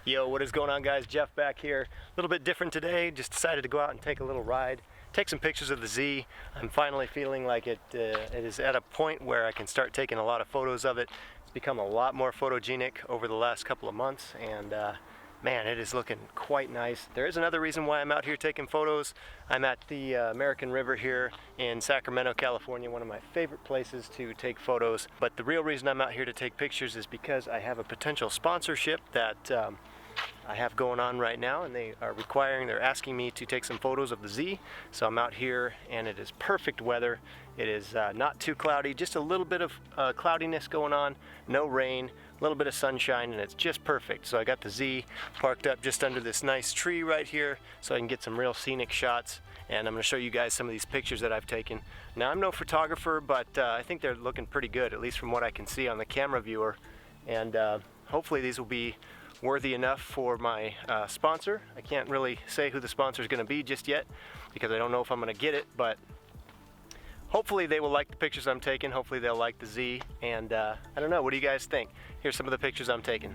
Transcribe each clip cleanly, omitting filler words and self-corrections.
Yo, what is going on, guys? Jeff back here. A little bit different today. Just decided to go out and take a little ride, take some pictures of the Z. I'm finally feeling like it is at a point where I can start taking a lot of photos of it. It's become a lot more photogenic over the last couple of months, and man, it is looking quite nice. There is another reason why I'm out here taking photos. I'm at the American River here in Sacramento, California, one of my favorite places to take photos. But the real reason I'm out here to take pictures is because I have a potential sponsorship that I have going on right now, and they're asking me to take some photos of the Z. So I'm out here and it is perfect weather. It is not too cloudy, just a little bit of cloudiness going on, no rain, a little bit of sunshine, and it's just perfect. So I got the Z parked up just under this nice tree right here so I can get some real scenic shots, and I'm going to show you guys some of these pictures that I've taken. Now, I'm no photographer, but I think they're looking pretty good, at least from what I can see on the camera viewer, and hopefully these will be worthy enough for my sponsor. I can't really say who the sponsor is going to be just yet because I don't know if I'm going to get it, but hopefully they will like the pictures I'm taking. Hopefully they'll like the Z, and I don't know, what do you guys think? Here's some of the pictures I'm taking.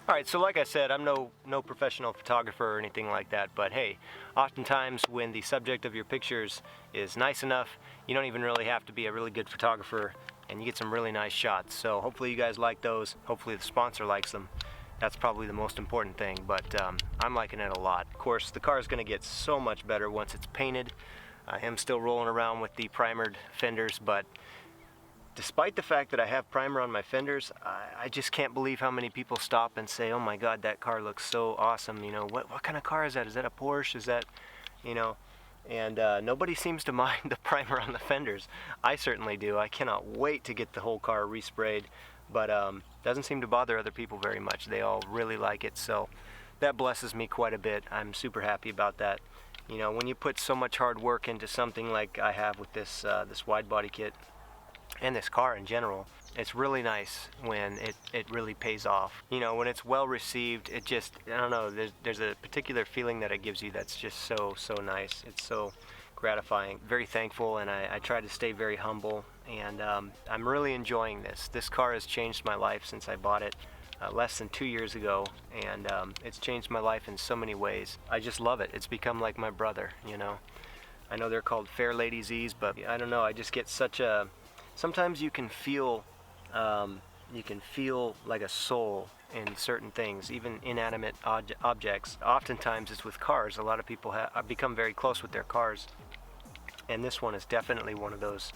Alright, so like I said, I'm no professional photographer or anything like that, but hey, oftentimes when the subject of your pictures is nice enough, you don't even really have to be a really good photographer, and you get some really nice shots. So hopefully you guys like those. Hopefully the sponsor likes them. That's probably the most important thing, but I'm liking it a lot. Of course, the car is going to get so much better once it's painted. I am still rolling around with the primered fenders, but despite the fact that I have primer on my fenders, I just can't believe how many people stop and say, oh my god, that car looks so awesome, you know, what kind of car is that? Is that a Porsche? Is that, you know, and nobody seems to mind the primer on the fenders. I certainly do. I cannot wait to get the whole car resprayed, but doesn't seem to bother other people very much. They all really like it, so that blesses me quite a bit. I'm super happy about that. You know, when you put so much hard work into something like I have with this wide body kit, and this car in general, it's really nice when it really pays off. You know, when it's well received, it just, I don't know, there's a particular feeling that it gives you that's just so nice. It's so gratifying. Very thankful, and I try to stay very humble, and I'm really enjoying this. This car has changed my life since I bought it less than 2 years ago, and it's changed my life in so many ways. I just love it. It's become like my brother, you know. I know they're called Fair Lady Z's, but I don't know, I just get such a, sometimes you can feel like a soul in certain things, even inanimate objects. Oftentimes it's with cars. A lot of people have become very close with their cars, and this one is definitely one of those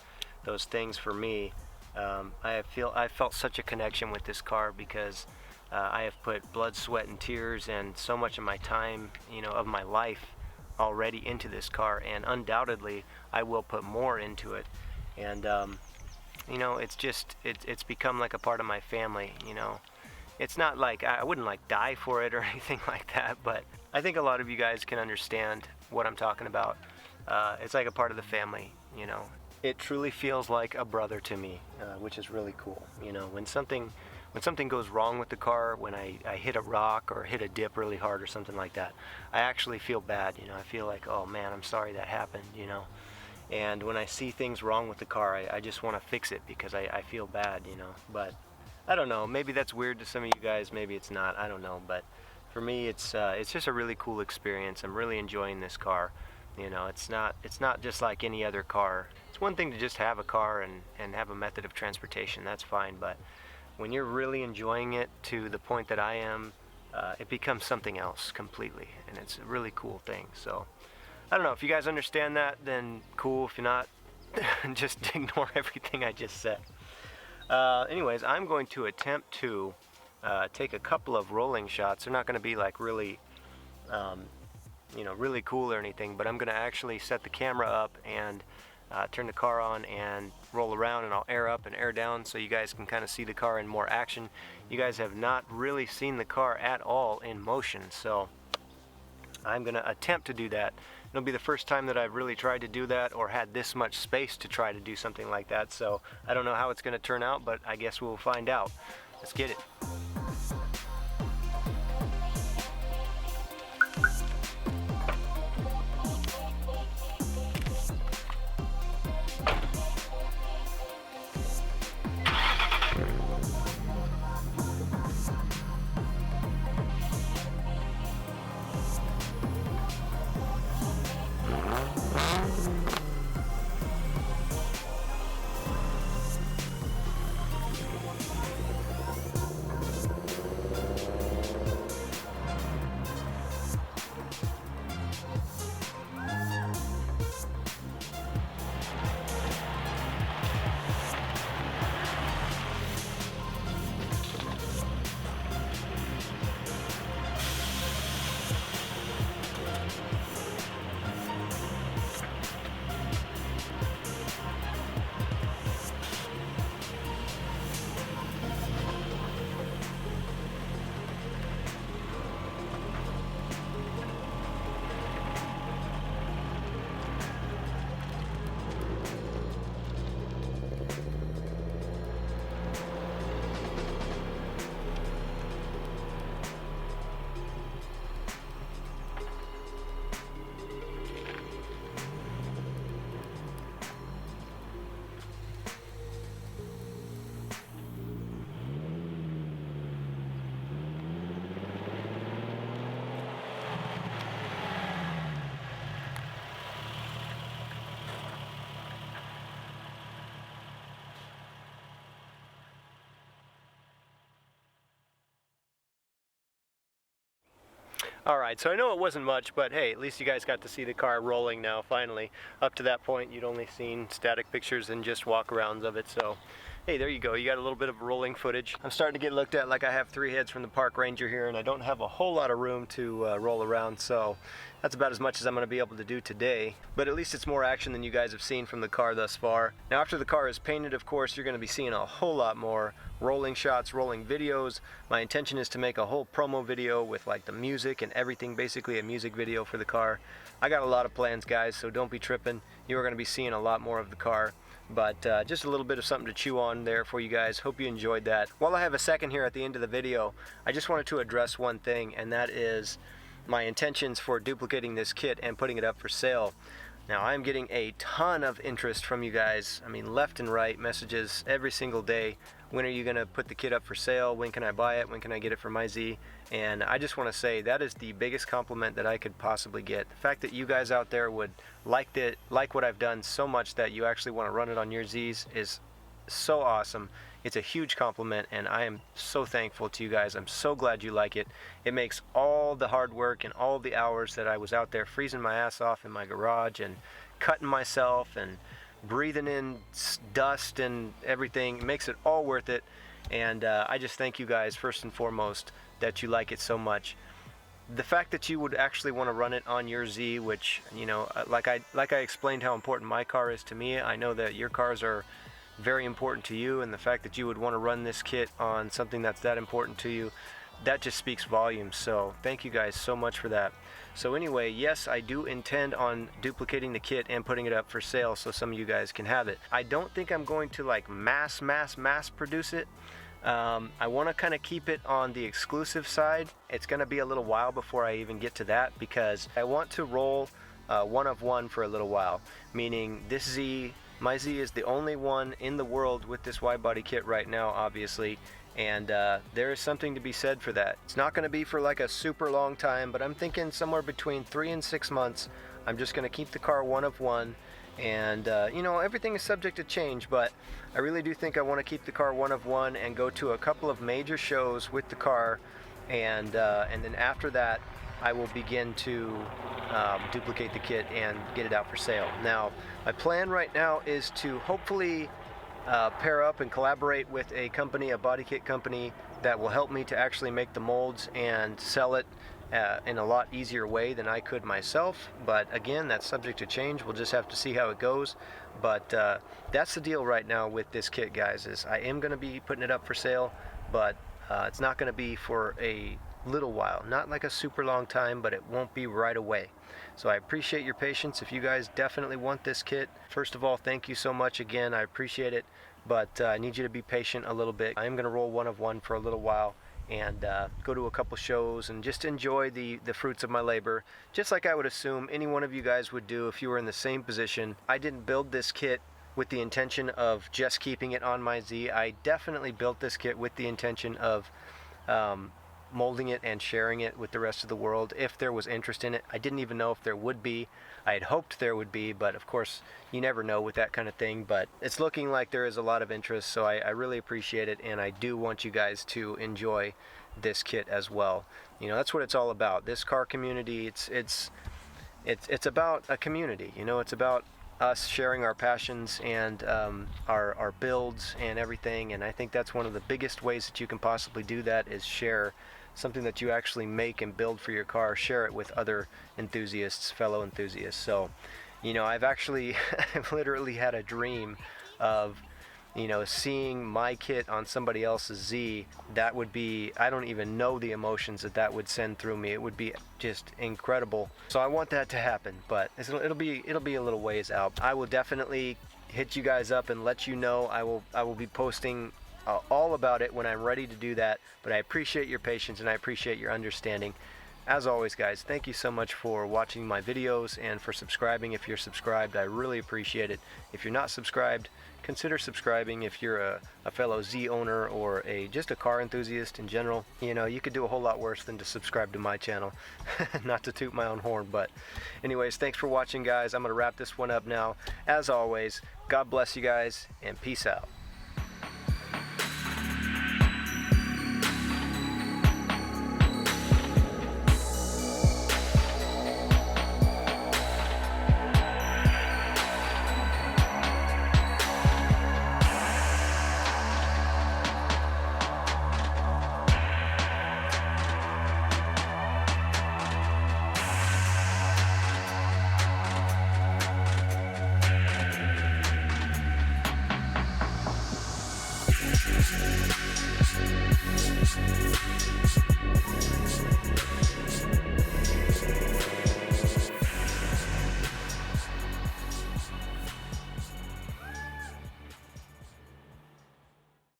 things for me. I felt such a connection with this car because I have put blood, sweat, and tears and so much of my time, you know, of my life already into this car, and undoubtedly I will put more into it. And you know, it's just it's become like a part of my family, you know. it's not like I wouldn't like die for it or anything like that, but I think a lot of you guys can understand what I'm talking about. It's like a part of the family, you know. It truly feels like a brother to me, which is really cool. You know, when something goes wrong with the car, when I hit a rock or hit a dip really hard or something like that, I actually feel bad. You know, I feel like, oh man, I'm sorry that happened, you know. And when I see things wrong with the car, I just want to fix it because I feel bad, you know. But I don't know, maybe that's weird to some of you guys, maybe it's not, I don't know. But for me, it's just a really cool experience. I'm really enjoying this car. You know, it's not just like any other car. It's one thing to just have a car and have a method of transportation, that's fine. But when you're really enjoying it to the point that I am, it becomes something else completely. And it's a really cool thing. So I don't know, if you guys understand that, then cool. If you're not, just ignore everything I just said. Anyways, I'm going to attempt to take a couple of rolling shots. They're not going to be like really, you know, really cool or anything, but I'm going to actually set the camera up and turn the car on and roll around, and I'll air up and air down so you guys can kind of see the car in more action. You guys have not really seen the car at all in motion, so I'm going to attempt to do that. It'll be the first time that I've really tried to do that or had this much space to try to do something like that, so I don't know how it's going to turn out, but I guess we'll find out. Let's get it. Alright, so I know it wasn't much, but hey, at least you guys got to see the car rolling now, finally. Up to that point, you'd only seen static pictures and just walk-arounds of it, so hey, there you go. You got a little bit of rolling footage. I'm starting to get looked at like I have 3 heads from the park ranger here, and I don't have a whole lot of room to roll around, so that's about as much as I'm going to be able to do today. But at least it's more action than you guys have seen from the car thus far. Now, after the car is painted, of course, you're going to be seeing a whole lot more rolling shots, rolling videos. My intention is to make a whole promo video with like the music and everything, basically a music video for the car. I got a lot of plans, guys, so don't be tripping. You are going to be seeing a lot more of the car. But just a little bit of something to chew on there for you guys. Hope you enjoyed that. While I have a second here at the end of the video, I just wanted to address one thing, and that is my intentions for duplicating this kit and putting it up for sale. Now, I'm getting a ton of interest from you guys. I mean, left and right messages every single day. When are you going to put the kit up for sale? When can I buy it? When can I get it for my Z? And I just want to say that is the biggest compliment that I could possibly get. The fact that you guys out there would like what I've done so much that you actually want to run it on your Zs is so awesome. It's a huge compliment, and I am so thankful to you guys. I'm so glad you like it. It makes all the hard work and all the hours that I was out there freezing my ass off in my garage and cutting myself and breathing in dust and everything. It makes it all worth it, and I just thank you guys first and foremost that you like it so much. The fact that you would actually want to run it on your Z, which, you know, like I explained how important my car is to me. I know that your cars are very important to you, and the fact that you would want to run this kit on something that's that important to you, that just speaks volumes. So thank you guys so much for that. So anyway, yes, I do intend on duplicating the kit and putting it up for sale so some of you guys can have it. I don't think I'm going to like mass produce it. I want to kind of keep it on the exclusive side. It's going to be a little while before I even get to that, because I want to roll one of one for a little while, meaning this Z, my Z is the only one in the world with this Widebody kit right now, obviously, and there is something to be said for that. It's not going to be for like a super long time, but I'm thinking somewhere between 3 and 6 months. I'm just going to keep the car one of one, and you know, everything is subject to change, but I really do think I want to keep the car one of one and go to a couple of major shows with the car, and then after that I will begin to duplicate the kit and get it out for sale. Now, my plan right now is to hopefully pair up and collaborate with a company, a body kit company, that will help me to actually make the molds and sell it in a lot easier way than I could myself. But again, that's subject to change. We'll just have to see how it goes. But that's the deal right now with this kit, guys, is I am going to be putting it up for sale, but it's not going to be for a little while, not like a super long time, but it won't be right away. So I appreciate your patience. If you guys definitely want this kit, first of all, thank you so much again. I appreciate it, but I need you to be patient a little bit. I am going to roll one of one for a little while and go to a couple shows and just enjoy the fruits of my labor, just like I would assume any one of you guys would do if you were in the same position. I didn't build this kit with the intention of just keeping it on my Z. I definitely built this kit with the intention of molding it and sharing it with the rest of the world if there was interest in it. I didn't even know if there would be. I had hoped there would be, but of course you never know with that kind of thing. But it's looking like there is a lot of interest, so I really appreciate it, and I do want you guys to enjoy this kit as well. You know, that's what it's all about. This car community, it's about a community. You know, it's about us sharing our passions and our builds and everything, and I think that's one of the biggest ways that you can possibly do that, is share something that you actually make and build for your car. Share it with other enthusiasts, fellow enthusiasts. So, you know, I've literally had a dream of, you know, seeing my kit on somebody else's Z. That would be, I don't even know the emotions that would send through me. It would be just incredible. So I want that to happen, but it'll be a little ways out. I will definitely hit you guys up and let you know. I will be posting all about it when I'm ready to do that, but I appreciate your patience and I appreciate your understanding. As always, guys, thank you so much for watching my videos and for subscribing. If you're subscribed, I really appreciate it. If you're not subscribed, consider subscribing. If you're a fellow Z owner or just a car enthusiast in general, you know, you could do a whole lot worse than to subscribe to my channel. Not to toot my own horn, but anyways, thanks for watching, guys. I'm going to wrap this one up now. As always, God bless you guys, and peace out.